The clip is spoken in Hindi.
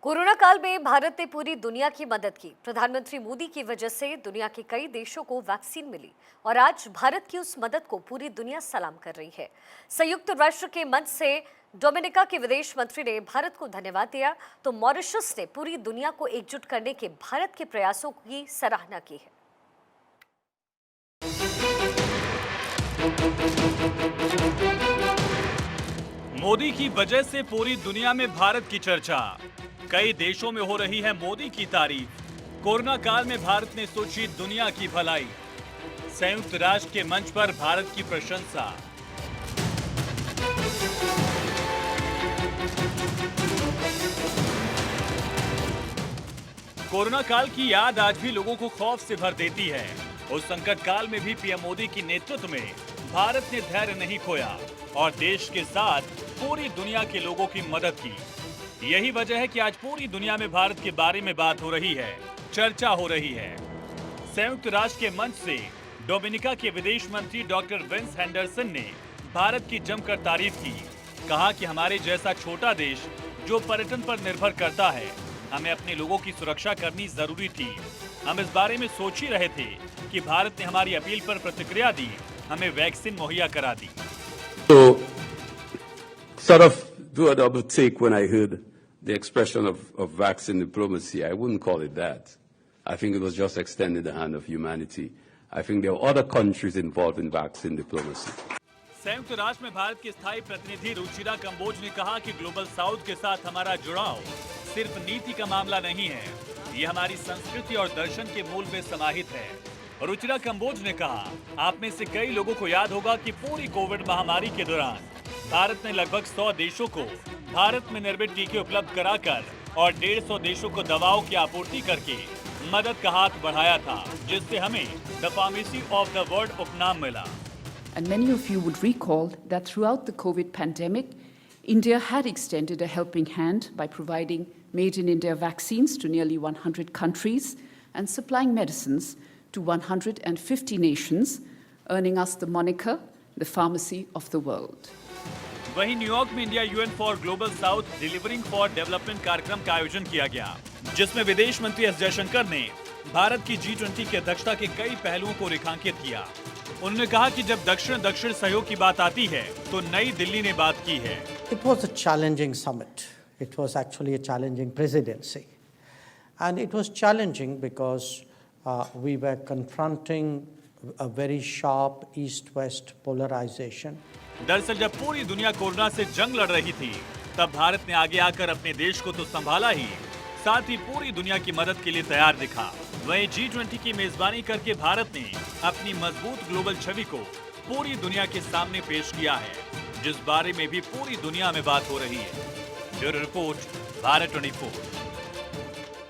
कोरोना काल में भारत ने पूरी दुनिया की मदद की। प्रधानमंत्री मोदी की वजह से दुनिया के कई देशों को वैक्सीन मिली और आज भारत की उस मदद को पूरी दुनिया सलाम कर रही है। संयुक्त राष्ट्र के मंच से डोमिनिका के विदेश मंत्री ने भारत को धन्यवाद दिया, तो मॉरिशस ने पूरी दुनिया को एकजुट करने के भारत के प्रयासों की सराहना की है। मोदी की वजह से पूरी दुनिया में भारत की चर्चा, कई देशों में हो रही है मोदी की तारीफ। कोरोना काल में भारत ने सोची दुनिया की भलाई, संयुक्त राष्ट्र के मंच पर भारत की प्रशंसा। कोरोना काल की याद आज भी लोगों को खौफ से भर देती है। उस संकट काल में भी पीएम मोदी की नेतृत्व में भारत ने धैर्य नहीं खोया और देश के साथ पूरी दुनिया के लोगों की मदद की। यही वजह है कि आज पूरी दुनिया में भारत के बारे में बात हो रही है, चर्चा हो रही है। संयुक्त राष्ट्र के मंच से डोमिनिका के विदेश मंत्री डॉक्टर विंस हेंडरसन ने भारत की जमकर तारीफ की। कहा कि हमारे जैसा छोटा देश जो पर्यटन पर निर्भर करता है, हमें अपने लोगों की सुरक्षा करनी जरूरी थी। हम इस बारे में सोच ही रहे थे कि भारत ने हमारी अपील पर प्रतिक्रिया दी, हमें वैक्सीन मुहैया करा दी। So, sort of do a double take when I heard the expression of vaccine diplomacy. I wouldn't call it that. I think it was just extending the hand of humanity. I think there are other countries involved in vaccine diplomacy. संयुक्त राष्ट्र में भारत के स्थायी प्रतिनिधि रुचिरा कंबोज ने कहा कि ग्लोबल साउथ के साथ हमारा जुड़ाव सिर्फ नीति का मामला नहीं है, ये हमारी संस्कृति और दर्शन के मूल में समाहित है। रुचिरा कंबोज ने कहा, आप में से कई लोगों को याद होगा कि पूरी कोविड महामारी के दौरान भारत ने लगभग 100 देशों को भारत में निर्मित टीके उपलब्ध कराकर और 150 देशों को दवाओं की आपूर्ति करके मदद का हाथ बढ़ाया था, जिससे हमें the pharmacy of the world उपनाम मिला। And many of you would recall that throughout the COVID pandemic, India had extended a helping hand by providing made in India vaccines to nearly 100 countries and supplying medicines to 150 nations, earning us the moniker, the pharmacy of the world. वहीं न्यूयॉर्क में India UN for global south delivering for development कार्यक्रम का आयोजन किया गया, जिसमें विदेश मंत्री एस जयशंकर ने भारत की G20 की अध्यक्षता के कई पहलुओं को रेखांकित किया। उन्होंने कहा कि जब दक्षिण सहयोग की बात आती है तो नई दिल्ली ने बात की है। It was a challenging summit. It was actually a challenging presidency. And it was challenging because we were confronting a very sharp east-west polarization. दरअसल जब पूरी दुनिया कोरोना से जंग लड़ रही थी, तब भारत ने आगे आकर अपने देश को तो संभाला ही, साथ ही पूरी दुनिया की मदद के लिए तैयार दिखा। वहीं G20 की मेजबानी करके भारत ने अपनी मजबूत ग्लोबल छवि को पूरी दुनिया के सामने पेश किया है, जिस बारे में भी पूरी दुनिया में बात हो रही है। Bureau report, Bharat 24।